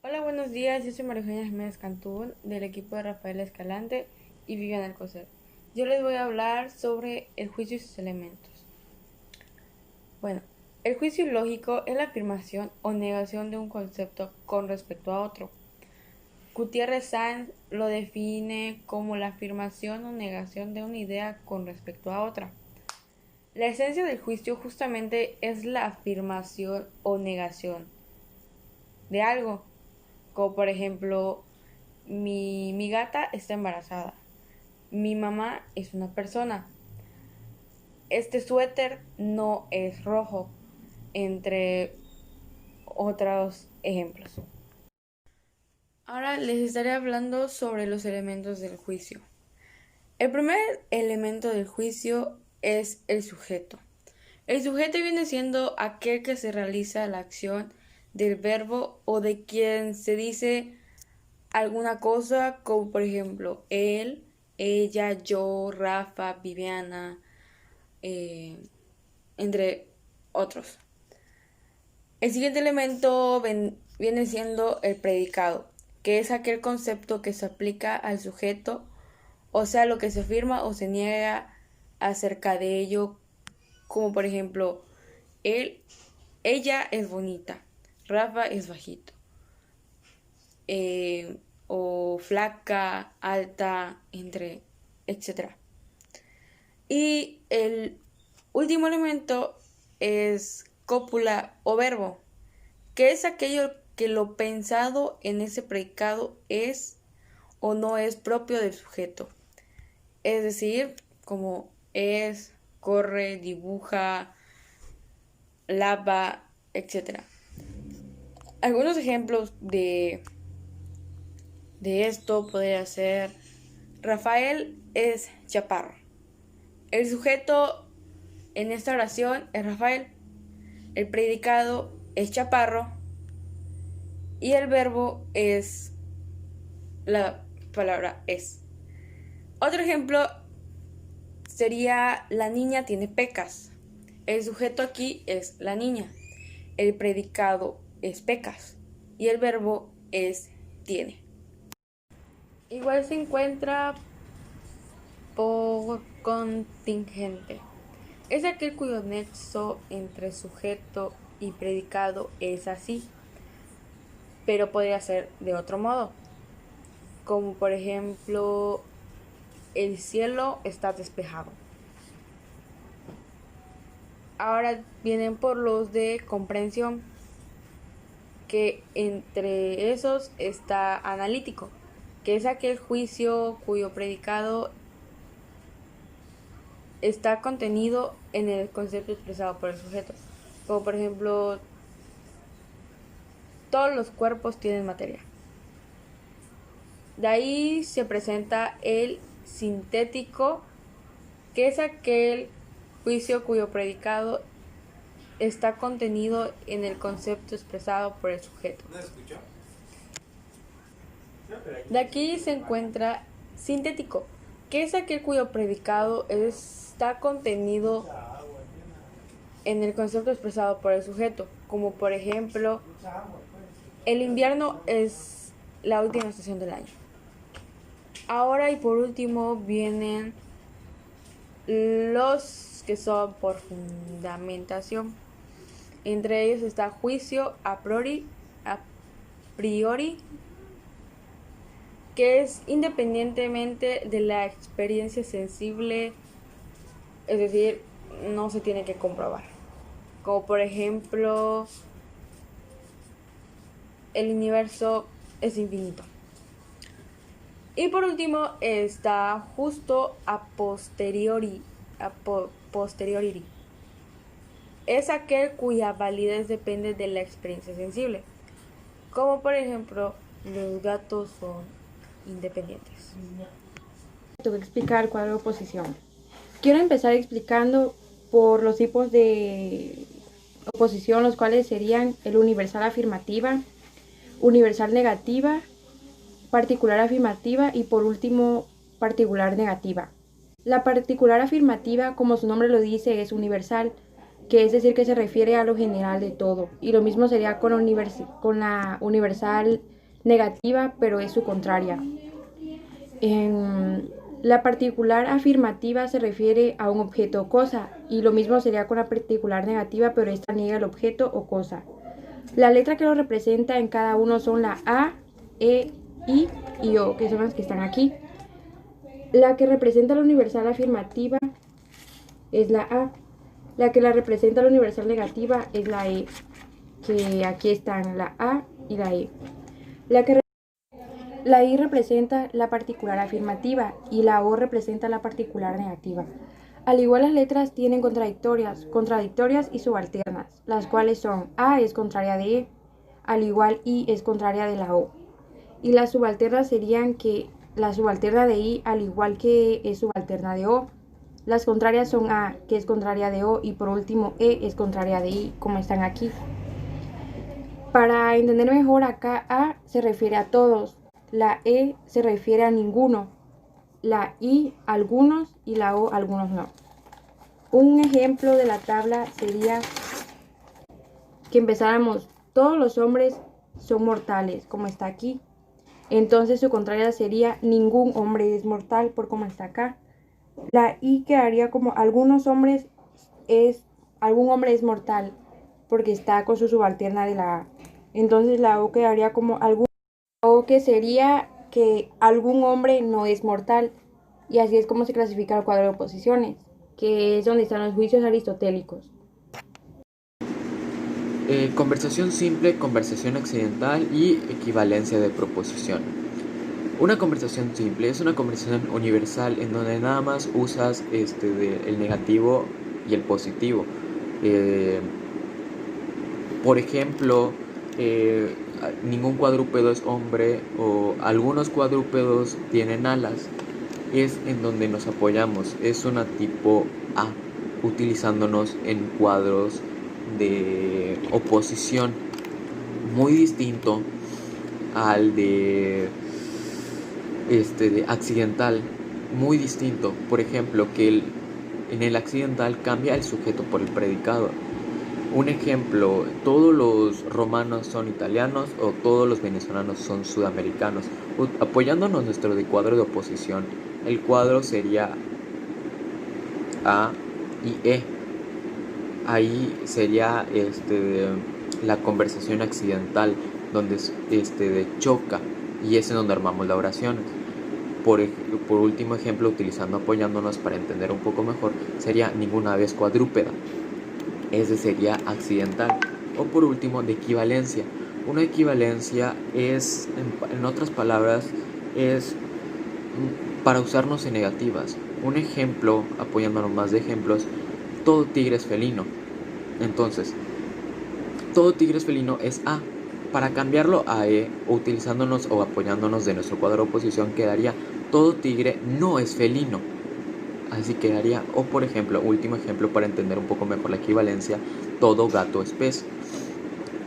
Hola, buenos días. Yo soy María Eugenia Jiménez Cantún, del equipo de Rafael Escalante y Viviana Alcocer. Yo les voy a hablar sobre el juicio y sus elementos. Bueno, el juicio lógico es la afirmación o negación de un concepto con respecto a otro. Gutiérrez Sáenz lo define como la afirmación o negación de una idea con respecto a otra. La esencia del juicio justamente es la afirmación o negación de algo, como por ejemplo, mi gata está embarazada, mi mamá es una persona, este suéter no es rojo, entre otros ejemplos. Ahora les estaré hablando sobre los elementos del juicio. El primer elemento del juicio es el sujeto. El sujeto viene siendo aquel que se realiza la acción del verbo o de quien se dice alguna cosa, como por ejemplo él, ella, yo, Rafa, Viviana, eh, entre otros. El siguiente elemento viene siendo el predicado, que es aquel concepto que se aplica al sujeto, o sea, lo que se afirma o se niega acerca de ello, como por ejemplo, él, ella es bonita, Rafa es bajito, eh, o flaca, alta, entre, etcétera. Y el último elemento es cópula o verbo, que es aquello que lo pensado en ese predicado es o no es propio del sujeto. Es decir, como es, corre, dibuja, lava, etcétera. Algunos ejemplos de esto podría ser: Rafael es chaparro. El sujeto en esta oración es Rafael. El predicado es chaparro. Y el verbo es la palabra es. Otro ejemplo sería: la niña tiene pecas. El sujeto aquí es la niña. El predicado es pecas. Y el verbo es tiene. Igual se encuentra por contingente. Es aquel cuyo nexo entre sujeto y predicado es así, pero podría ser de otro modo, como por ejemplo, el cielo está despejado. Ahora vienen por los de comprensión, que entre esos está analítico, que es aquel juicio cuyo predicado está contenido en el concepto expresado por el sujeto, como por ejemplo, todos los cuerpos tienen materia. De ahí se presenta el sintético, que es aquel juicio cuyo predicado está contenido en el concepto expresado por el sujeto. De aquí se encuentra sintético, que es aquel cuyo predicado está contenido en el concepto expresado por el sujeto, como por ejemplo, el invierno es la última estación del año. Ahora y por último vienen los que son por fundamentación. Entre ellos está juicio a priori, que es independientemente de la experiencia sensible, es decir, no se tiene que comprobar. Como por ejemplo, el universo es infinito. Y por último está justo a posteriori. Es aquel cuya validez depende de la experiencia sensible. Como por ejemplo, los gatos son independientes. Tengo que explicar cuadro de oposición. Quiero empezar explicando por los tipos de oposición, los cuales serían el universal afirmativa, universal negativa, particular afirmativa y por último particular negativa. La particular afirmativa, como su nombre lo dice, es universal, que es decir que se refiere a lo general de todo. Y lo mismo sería con la universal negativa, pero es su contraria. La particular afirmativa se refiere a un objeto o cosa, y lo mismo sería con la particular negativa, pero esta niega el objeto o cosa. La letra que lo representa en cada uno son la A, E, I y O, que son las que están aquí. La que representa la universal afirmativa es la A. La que la representa la universal negativa es la E, que aquí están la A y la E. La I representa la particular afirmativa y la O representa la particular negativa. Al igual, las letras tienen contradictorias y subalternas, las cuales son A es contraria de E, al igual I es contraria de la O. Y las subalternas serían que la subalterna de I al igual que E es subalterna de O. Las contrarias son A, que es contraria de O, y por último E es contraria de I, como están aquí. Para entender mejor, acá A se refiere a todos, la E se refiere a ninguno, la I a algunos y la O a algunos no. Un ejemplo de la tabla sería que empezáramos: todos los hombres son mortales, como está aquí. Entonces su contraria sería ningún hombre es mortal, por como está acá. La I quedaría como algún hombre es mortal, porque está con su subalterna de la A. Entonces la O quedaría como O, que sería que algún hombre no es mortal. Y así es como se clasifica el cuadro de oposiciones, que es donde están los juicios aristotélicos. Conversación simple, conversación accidental y equivalencia de proposición. Una conversación simple es una conversación universal en donde nada más usas el negativo y el positivo. Por ejemplo, ningún cuadrúpedo es hombre, o algunos cuadrúpedos tienen alas. Es en donde nos apoyamos, es una tipo A, utilizándonos en cuadros de oposición, muy distinto al de accidental, muy distinto. Por ejemplo, que en el accidental cambia el sujeto por el predicado. Un ejemplo: todos los romanos son italianos o todos los venezolanos son sudamericanos. Apoyándonos nuestro de cuadro de oposición, el cuadro sería A y E. Ahí sería la conversación accidental, donde choca, y es en donde armamos la oración. Por último ejemplo, apoyándonos para entender un poco mejor, sería ninguna ave es cuadrúpeda. Ese sería accidental. O por último, de equivalencia. Una equivalencia es, en otras palabras, es para usarnos en negativas. Un ejemplo, apoyándonos más de ejemplos: todo tigre es felino. Entonces, todo tigre es felino es A. Para cambiarlo a E, utilizándonos o apoyándonos de nuestro cuadro de oposición, quedaría todo tigre no es felino. Así quedaría. O por ejemplo, último ejemplo para entender un poco mejor la equivalencia: todo gato es pez.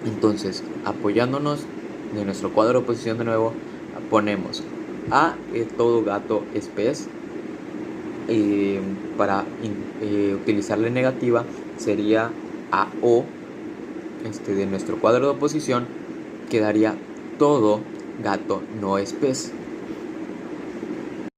Entonces, apoyándonos de nuestro cuadro de oposición de nuevo, ponemos A, todo gato es pez. Para utilizar la negativa sería A O, de nuestro cuadro de oposición, quedaría todo gato no es pez.